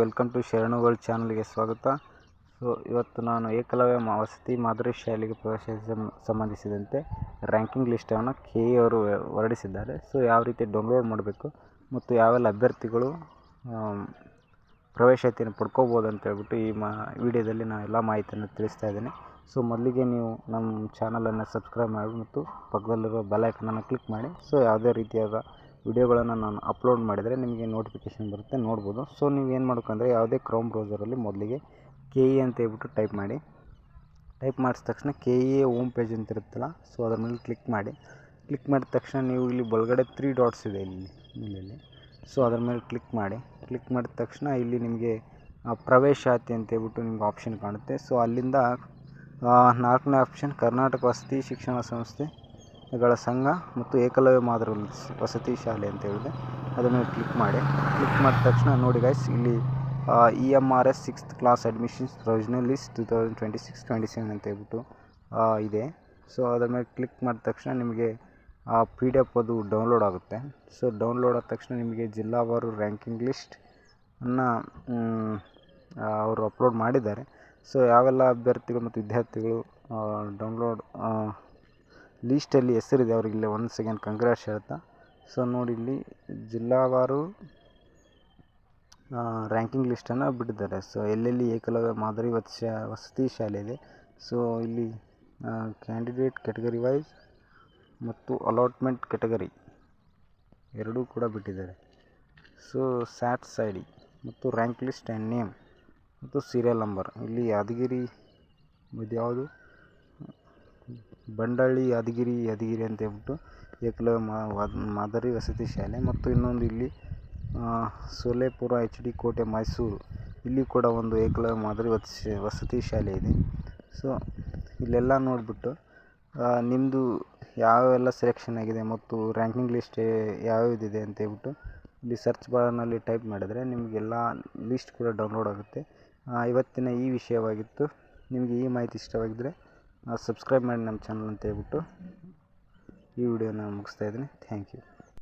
Welcome to ಶರಣುಗಳ ಚಾನಲ್ಗೆ ಸ್ವಾಗತ. So ಇವತ್ತು ನಾನು ಏಕಲವ್ಯ ವಸತಿ ಮಾದರಿ ಶಾಲೆಗೆ ಪ್ರವೇಶ ಸಂಬಂಧಿಸಿದಂತೆ ರ್ಯಾಂಕಿಂಗ್ ಲಿಸ್ಟನ್ನು KE ಅವರು ಹೊರಡಿಸಿದ್ದಾರೆ. ಸೊ ಯಾವ ರೀತಿ ಡೌನ್ಲೋಡ್ ಮಾಡಬೇಕು ಮತ್ತು ಯಾವೆಲ್ಲ ಅಭ್ಯರ್ಥಿಗಳು ಪ್ರವೇಶಾತಿಯನ್ನು ಪಡ್ಕೋಬೋದು ಅಂತ ಹೇಳ್ಬಿಟ್ಟು ಈ ವಿಡಿಯೋದಲ್ಲಿ ನಾನು ಎಲ್ಲ ಮಾಹಿತಿಯನ್ನು ತಿಳಿಸ್ತಾ ಇದ್ದೀನಿ. ಸೊ ಮೊದಲಿಗೆ ನೀವು ನಮ್ಮ ಚಾನಲನ್ನು ಸಬ್ಸ್ಕ್ರೈಬ್ ಮಾಡಿ ಮತ್ತು ಪಕ್ಕದಲ್ಲಿರೋ ಬೆಲ್ ಐಕನನ್ನು ಕ್ಲಿಕ್ ಮಾಡಿ. ಸೊ ಯಾವುದೇ ರೀತಿಯಾದ ವಿಡಿಯೋಗಳನ್ನು ನಾನು ಅಪ್ಲೋಡ್ ಮಾಡಿದರೆ ನಿಮಗೆ ನೋಟಿಫಿಕೇಷನ್ ಬರುತ್ತೆ, ನೋಡ್ಬೋದು. ಸೊ ನೀವು ಏನು ಮಾಡ್ಬೇಕಂದ್ರೆ ಯಾವುದೇ ಕ್ರೋಮ್ ಬ್ರೌಸರಲ್ಲಿ ಮೊದಲಿಗೆ KE ಅಂತ ಹೇಳ್ಬಿಟ್ಟು ಟೈಪ್ ಮಾಡಿದ ತಕ್ಷಣ KE ಹೋಮ್ ಪೇಜ್ ಅಂತ ಇರುತ್ತಲ್ಲ, ಸೊ ಅದರ ಮೇಲೆ ಕ್ಲಿಕ್ ಮಾಡಿದ ತಕ್ಷಣ ನೀವು ಇಲ್ಲಿ ಬಲಗಡೆ 3 ಡಾಟ್ಸ್ ಇದೆ ಇಲ್ಲಿ. ಸೊ ಅದರ ಮೇಲೆ ಕ್ಲಿಕ್ ಮಾಡಿದ ತಕ್ಷಣ ಇಲ್ಲಿ ನಿಮಗೆ ಪ್ರವೇಶಾತಿ ಅಂತ ಹೇಳ್ಬಿಟ್ಟು ನಿಮ್ಗೆ ಆಪ್ಷನ್ ಕಾಣುತ್ತೆ. ಸೊ ಅಲ್ಲಿಂದ 4ನೇ ಆಪ್ಷನ್ ಕರ್ನಾಟಕ ವಸತಿ ಶಿಕ್ಷಣ ಸಂಸ್ಥೆಗಳ ಸಂಘ ಮತ್ತು ಏಕಲವ್ಯ ಮಾದರಿ ವಸತಿ ಶಾಲೆ ಅಂತ ಹೇಳಿದೆ. ಅದರ ಮೇಲೆ ಕ್ಲಿಕ್ ಮಾಡಿದ ತಕ್ಷಣ ನೋಡಿ ಗೈಸ್, ಇಲ್ಲಿ EMRS 6th class admissions provisional list 2026-27 ಅಂತ ಹೇಳ್ಬಿಟ್ಟು ಇದೆ. ಸೊ ಅದರ ಮೇಲೆ ಕ್ಲಿಕ್ ಮಾಡಿದ ತಕ್ಷಣ ನಿಮಗೆ PDF ಅದು ಡೌನ್ಲೋಡ್ ಆಗುತ್ತೆ. ಸೊ ಡೌನ್ಲೋಡ್ ಆದ ತಕ್ಷಣ ನಿಮಗೆ ಜಿಲ್ಲಾವಾರು ರ್ಯಾಂಕಿಂಗ್ ಲಿಸ್ಟನ್ನು ಅವರು ಅಪ್ಲೋಡ್ ಮಾಡಿದ್ದಾರೆ. ಸೊ ಯಾವೆಲ್ಲ ಅಭ್ಯರ್ಥಿಗಳು ಮತ್ತು ವಿದ್ಯಾರ್ಥಿಗಳು ಡೌನ್ಲೋಡ್ ಲೀಸ್ಟಲ್ಲಿ ಹೆಸರಿದೆ ಅವರಿಗೆ ಒನ್ಸ್ ಅಗೇನ್ ಕಂಗ್ರಾಟ್ಸ್ ಹೇಳ್ತಾ. ಸೊ ನೋಡಿ ಇಲ್ಲಿ ಜಿಲ್ಲಾವಾರು ರ್ಯಾಂಕಿಂಗ್ ಲಿಸ್ಟನ್ನು ಬಿಟ್ಟಿದ್ದಾರೆ. ಸೊ ಎಲ್ಲೆಲ್ಲಿ ಏಕಲವ್ಯ ಮಾದರಿ ವಸತಿ ಶಾಲೆ ಇದೆ, ಸೊ ಇಲ್ಲಿ ಕ್ಯಾಂಡಿಡೇಟ್ ಕೆಟಗರಿ ವೈಸ್ ಮತ್ತು ಅಲಾಟ್ಮೆಂಟ್ ಕೆಟಗರಿ ಎರಡೂ ಕೂಡ ಬಿಟ್ಟಿದ್ದಾರೆ. ಸೊ ಸ್ಯಾಟ್ಸ್ ID ಮತ್ತು ರ್ಯಾಂಕ್ ಲಿಸ್ಟ್ ಆ್ಯಂಡ್ ನೇಮ್ ಮತ್ತು ಸೀರಿಯಲ್ ನಂಬರ್. ಇಲ್ಲಿ ಯಾದಗಿರಿ ಇದ್ಯಾವುದು ಬಂಡಳ್ಳಿ ಯಾದಗಿರಿ ಅಂತ ಹೇಳ್ಬಿಟ್ಟು ಏಕಲವ್ಯ ಮಾದರಿ ವಸತಿ ಶಾಲೆ, ಮತ್ತು ಇನ್ನೊಂದು ಇಲ್ಲಿ ಸೋಲೇಪುರ HD ಕೋಟೆ ಮೈಸೂರು, ಇಲ್ಲಿ ಕೂಡ ಒಂದು ಏಕಲವ್ಯ ಮಾದರಿ ವಸತಿ ಶಾಲೆ ಇದೆ. ಸೊ ಇಲ್ಲೆಲ್ಲ ನೋಡಿಬಿಟ್ಟು ನಿಮ್ಮದು ಯಾವೆಲ್ಲ ಸೆಲೆಕ್ಷನ್ ಆಗಿದೆ ಮತ್ತು ರ್ಯಾಂಕಿಂಗ್ ಲಿಸ್ಟ್ ಯಾವ್ಯಾವುದಿದೆ ಅಂತ ಹೇಳ್ಬಿಟ್ಟು ಇಲ್ಲಿ ಸರ್ಚ್ ಬಾರ್ನಲ್ಲಿ ಟೈಪ್ ಮಾಡಿದರೆ ನಿಮಗೆಲ್ಲ ಲಿಸ್ಟ್ ಕೂಡ ಡೌನ್ಲೋಡ್ ಆಗುತ್ತೆ. ಇವತ್ತಿನ ಈ ವಿಷಯವಾಗಿತ್ತು. ನಿಮಗೆ ಈ ಮಾಹಿತಿ ಇಷ್ಟವಾಗಿದ್ದರೆ ಸಬ್ಸ್ಕ್ರೈಬ್ ಮಾಡಿ ನಮ್ಮ ಚಾನಲ್ ಅಂತ ಹೇಳ್ಬಿಟ್ಟು ಈ ವಿಡಿಯೋನ ಮುಗಿಸ್ತಾ ಇದ್ದೀನಿ. Thank you.